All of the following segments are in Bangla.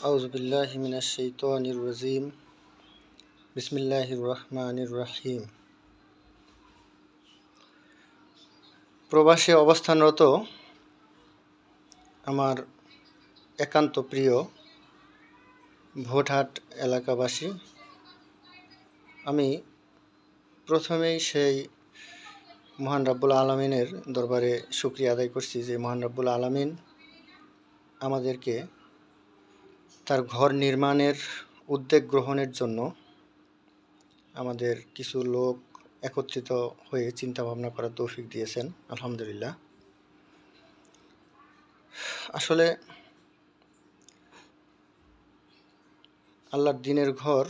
আউযুবিল্লাহি মিনাশ শাইতানির রাজিম। বিসমিল্লাহির রহমানির রহিম। প্রবাসে অবস্থানরত আমার একান্ত প্রিয় ভোটহাট এলাকাবাসী, আমি প্রথমেই সেই মহান রাব্বুল আলামিনের দরবারে শুকরিয়া আদায় করছি যে মহান রাব্বুল আলামিন আমাদেরকে তার ঘর নির্মাণের উদ্যোগ গ্রহণের জন্য আমাদের কিছু লোক একত্রিত হয়ে চিন্তা ভাবনা করার তৌফিক দিয়েছেন। আলহামদুলিল্লাহ। আসলে আল্লাহর দ্বীনের ঘর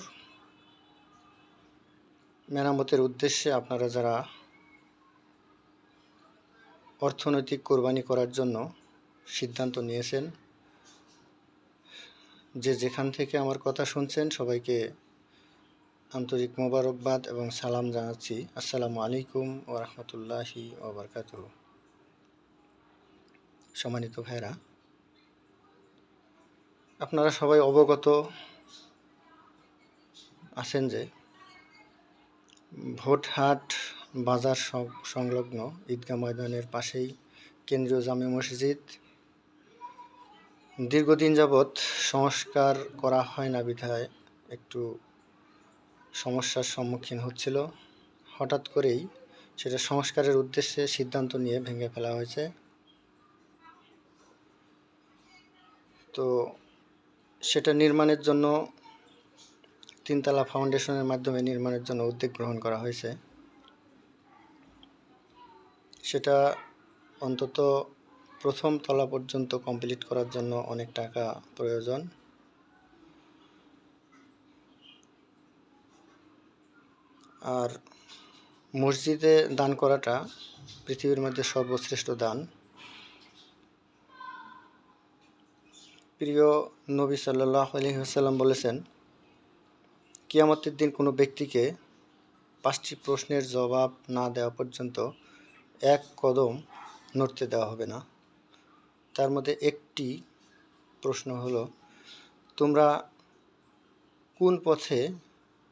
মেরামতের উদ্দেশ্যে আপনারা যারা অর্থনৈতিক কোরবানি করার জন্য সিদ্ধান্ত নিয়েছেন, যে যেখান থেকে আমার কথা শুনছেন সবাইকে আন্তরিক মোবারকবাদ এবং সালাম জানাচ্ছি। আসসালামু আলাইকুম ওয়া রাহমাতুল্লাহি ওয়া বারাকাতুহু। সম্মানিত ভাইরা, আপনারা সবাই অবগত আছেন যে ভোটহাট বাজার সংলগ্ন ঈদগাহ ময়দানের পাশেই কেন্দ্রীয় জামে মসজিদ দীর্ঘদিন যাবৎ সংস্কার করা হয় না বিধায় একটু সমস্যার সম্মুখীন হচ্ছিল। হঠাৎ করেই সেটা সংস্কারের উদ্দেশ্যে সিদ্ধান্ত নিয়ে ভেঙে ফেলা হয়েছে। তো সেটা নির্মাণের জন্য তিনতলা ফাউন্ডেশনের মাধ্যমে নির্মাণের জন্য উদ্যোগ গ্রহণ করা হয়েছে। সেটা অন্তত প্রথম তলা পর্যন্ত কমপ্লিট করার জন্য অনেক টাকা প্রয়োজন। আর মসজিদে দান করাটা পৃথিবীর মধ্যে সর্বশ্রেষ্ঠ দান। প্রিয় নবী সাল্লাল্লাহু আলাইহি ওয়াসাল্লাম বলেছেন, কিয়ামতের দিন কোনো ব্যক্তিকে 5টি প্রশ্নের জবাব না দেওয়া পর্যন্ত এক কদম নড়তে দেওয়া হবে না। তার মধ্যে একটি প্রশ্ন হলো, তোমরা কোন পথে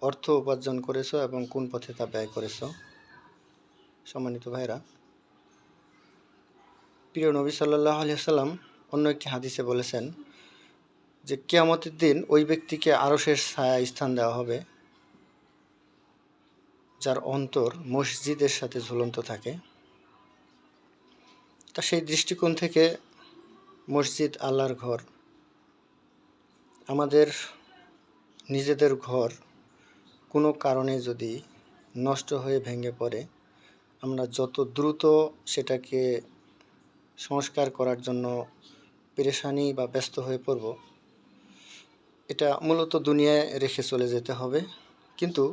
অর্থ উপার্জন করেছো এবং কোন পথে তা ব্যয় করেছো? সম্মানিত ভাইরা, প্রিয় নবী সাল্লাল্লাহু আলাইহি ওয়াসাল্লাম অন্য একটি হাদিসে বলেছেন যে কিয়ামতের দিন ওই ব্যক্তিকে আরশের ছায়ায় স্থান দেওয়া হবে যার অন্তর মসজিদের সাথে ঝুলন্ত থাকে। তা সেই দৃষ্টিকোণ থেকে মসজিদ আল্লাহর ঘর। আমাদের নিজেদের ঘর কোনো কারণে যদি নষ্ট হয়ে ভেঙে পড়ে, আমরা যত দ্রুত সেটাকে সংস্কার করার জন্য পেরেশানি বা ব্যস্ত হয়ে পড়ব, এটা মূলত দুনিয়ায় রেখে চলে যেতে হবে। কিন্তু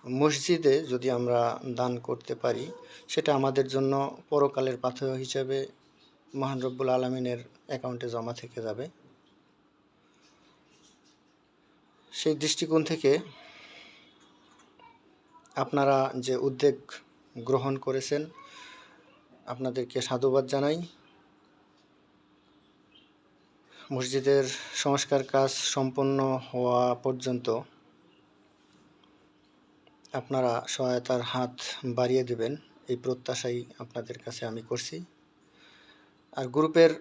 মসজিদে যদি আমরা দান করতে পারি, সেটা আমাদের জন্য পরকালের পাথেয় হিসেবে মহান রব্বুল আলামিনের অ্যাকাউন্টে জমা থেকে যাবে। সেই দৃষ্টিকোণ থেকে আপনারা যে উদ্যোগ গ্রহণ করেছেন, আপনাদেরকে সাধুবাদ জানাই। মসজিদের সংস্কার কাজ সম্পন্ন হওয়া পর্যন্ত আপনারা সহায়তার হাত বাড়িয়ে দেবেন, এই প্রত্যাশাই আপনাদের কাছে আমি করছি। আর গ্রুপের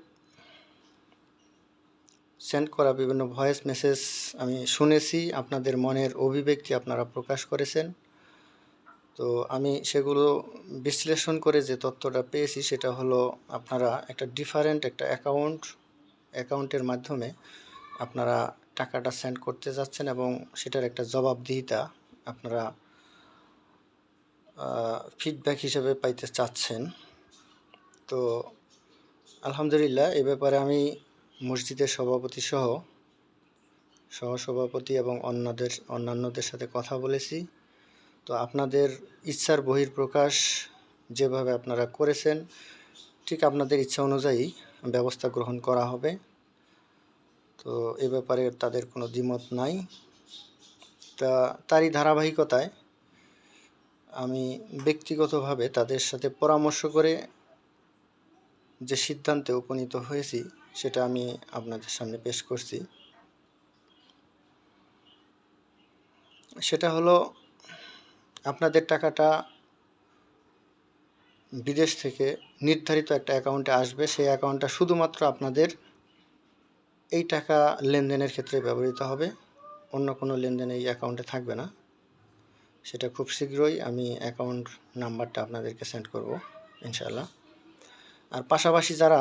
সেন্ড করা বিভিন্ন ভয়েস মেসেজ আমি শুনেছি, আপনাদের মনের অভিব্যক্তি আপনারা প্রকাশ করেছেন। তো আমি সেগুলো বিশ্লেষণ করে যে তথ্যটা পেয়েছি সেটা হলো, আপনারা একটা ডিফারেন্ট একটা অ্যাকাউন্টের মাধ্যমে আপনারা টাকাটা সেন্ড করতে যাচ্ছেন এবং সেটার একটা জবাবদিহিতা আপনারা ফিডব্যাক হিসেবে পাইতে চাচ্ছেন। তো আলহামদুলিল্লাহ, এ ব্যাপারে আমি মসজিদের সভাপতি সহ সহসভাপতি এবং অন্যান্যদের সাথে কথা বলেছি। তো আপনাদের ইচ্ছার বহিঃপ্রকাশ যেভাবে আপনারা করেছেন, ঠিক আপনাদের ইচ্ছা অনুযায়ী ব্যবস্থা গ্রহণ করা হবে। তো এ ব্যাপারে তাদের কোনো দ্বিমত নাই। তারই ধারাবাহিকতায় আমি ব্যক্তিগতভাবে তাদের সাথে পরামর্শ করে যে সিদ্ধান্তে উপনীত হয়েছি, সেটা আমি আপনাদের সামনে পেশ করছি। সেটা হলো, আপনাদের টাকাটা বিদেশ থেকে নির্ধারিত একটা অ্যাকাউন্টে আসবে। সেই অ্যাকাউন্টটা শুধুমাত্র আপনাদের এই টাকা লেনদেনের ক্ষেত্রে ব্যবহৃত হবে, অন্য কোনো লেনদেন এই অ্যাকাউন্টে থাকবে না। সেটা খুব শীঘ্রই আমি অ্যাকাউন্ট নাম্বারটা আপনাদেরকে সেন্ড করব ইনশাআল্লাহ। আর পাশাপাশি যারা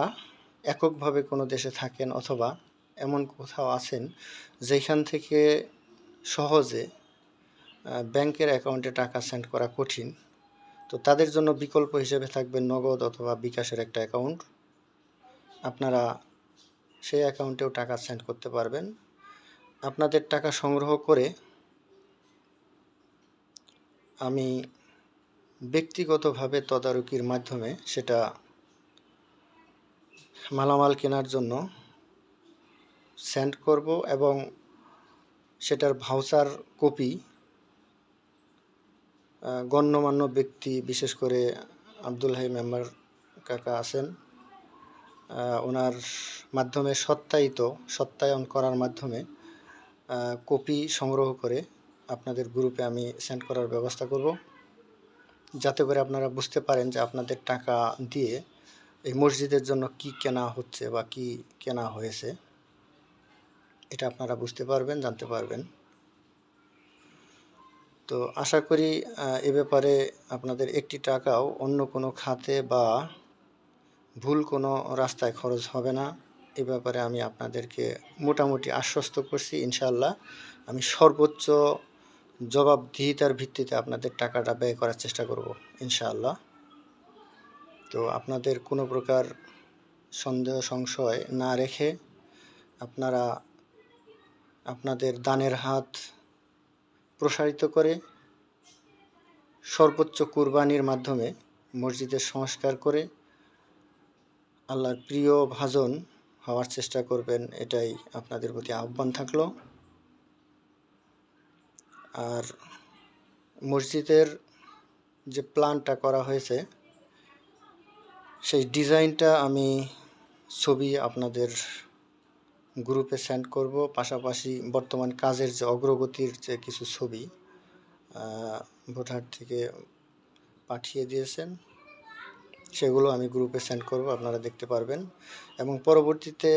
এককভাবে কোনো দেশে থাকেন অথবা এমন কোথাও আছেন যেখান থেকে সহজে ব্যাংকের অ্যাকাউন্টে টাকা সেন্ড করা কঠিন, তো তাদের জন্য বিকল্প হিসেবে থাকবে নগদ অথবা বিকাশের একটা অ্যাকাউন্ট। আপনারা সেই অ্যাকাউন্টেও টাকা সেন্ড করতে পারবেন। আপনাদের টাকা সংগ্রহ করে আমি ব্যক্তিগতভাবে তদারকির মাধ্যমে সেটা মালামাল কেনার জন্য সেন্ড করব এবং সেটার ভাউচার কপি গণ্যমান্য ব্যক্তি, বিশেষ করে আব্দুল হাই মেম্বার কাকা আছেন, ওনার মাধ্যমে সত্যায়ন করার মাধ্যমে কপি সংগ্রহ করে আপনাদের গ্রুপে আমি সেন্ড করার ব্যবস্থা করব, যাতে করে আপনারা বুঝতে পারেন যে আপনাদের টাকা দিয়ে এই মসজিদের জন্য কি কেনা হচ্ছে বা কি কেনা হয়েছে, এটা আপনারা বুঝতে পারবেন, জানতে পারবেন। তো আশা করি এ ব্যাপারে আপনাদের একটি টাকাও অন্য কোনো খাতে বা ভুল কোনো রাস্তায় খরচ হবে না। এ ব্যাপারে আমি আপনাদেরকে মোটামুটি আশ্বস্ত করছি। ইনশাআল্লাহ আমি সর্বোচ্চ জবাবদিহিতার ভিত্তিতে আপনাদের টাকাটা ব্যয় করার চেষ্টা করব ইনশাআল্লাহ। তো আপনাদের কোনো প্রকার সন্দেহ সংশয় না রেখে আপনারা আপনাদের দানের হাত প্রসারিত করে সর্বোচ্চ কুরবানির মাধ্যমে মসজিদের সংস্কার করে আল্লাহর প্রিয় ভাজন হওয়ার চেষ্টা করবেন, এটাই আপনাদের প্রতি আহ্বান থাকলো। আর মসজিদের যে প্ল্যানটা করা হয়েছে সেই ডিজাইনটা আমি ছবি আপনাদের গ্রুপে সেন্ড করব। পাশাপাশি বর্তমান কাজের যে অগ্রগতির যে কিছু ছবি ভোটার থেকে পাঠিয়ে দিয়েছেন, সেগুলো আমি গ্রুপে সেন্ড করব, আপনারা দেখতে পারবেন এবং পরবর্তীতে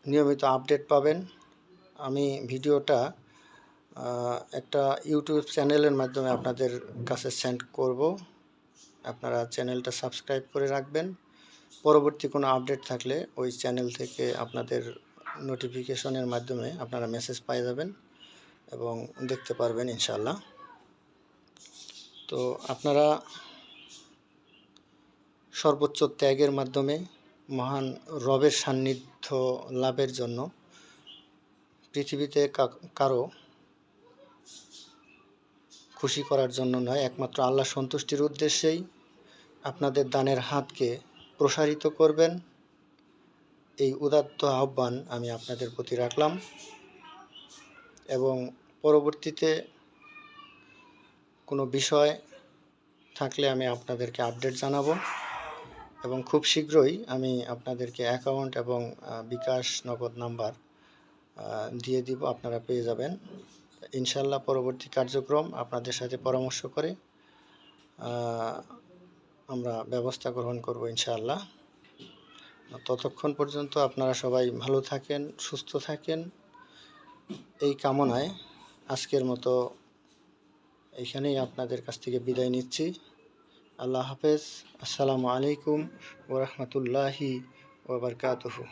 নিয়মিত আপডেট পাবেন। আমি ভিডিওটা একটা ইউটিউব চ্যানেলের মাধ্যমে আপনাদের কাছে সেন্ড করব, আপনারা চ্যানেলটা সাবস্ক্রাইব করে রাখবেন। পরবর্তী কোনো আপডেট থাকলে ওই চ্যানেল থেকে আপনাদের নোটিফিকেশনের মাধ্যমে আপনারা মেসেজ পেয়ে যাবেন এবং দেখতে পারবেন ইনশাআল্লাহ। তো আপনারা সর্বোচ্চ ত্যাগের মাধ্যমে মহান রবের সান্নিধ্য লাভের জন্য পৃথিবীতে কারো খুশি করার জন্য নয়, একমাত্র আল্লাহ সন্তুষ্টির উদ্দেশ্যেই আপনাদের দানের হাতকে প্রসারিত করবেন, এই উদাত্ত আহ্বান আমি আপনাদের প্রতি রাখলাম। এবং পরবর্তীতে কোনো বিষয় থাকলে আমি আপনাদেরকে আপডেট জানাবো এবং খুব শীঘ্রই আমি আপনাদেরকে অ্যাকাউন্ট এবং বিকাশ নগদ নাম্বার দিয়ে দিব, আপনারা পেয়ে যাবেন ইনশাআল্লাহ। পরবর্তী কার্যক্রম আপনাদের সাথে পরামর্শ করে আমরা ব্যবস্থা গ্রহণ করব ইনশাআল্লাহ। ততক্ষণ পর্যন্ত আপনারা সবাই ভালো থাকেন, সুস্থ থাকেন, এই কামনায় আজকের মতো এইখানেই আপনাদের কাছ থেকে বিদায় নিচ্ছি। আল্লাহ হাফেজ। আসসালামু আলাইকুম ওয়া রাহমাতুল্লাহি ওয়া বারাকাতুহু।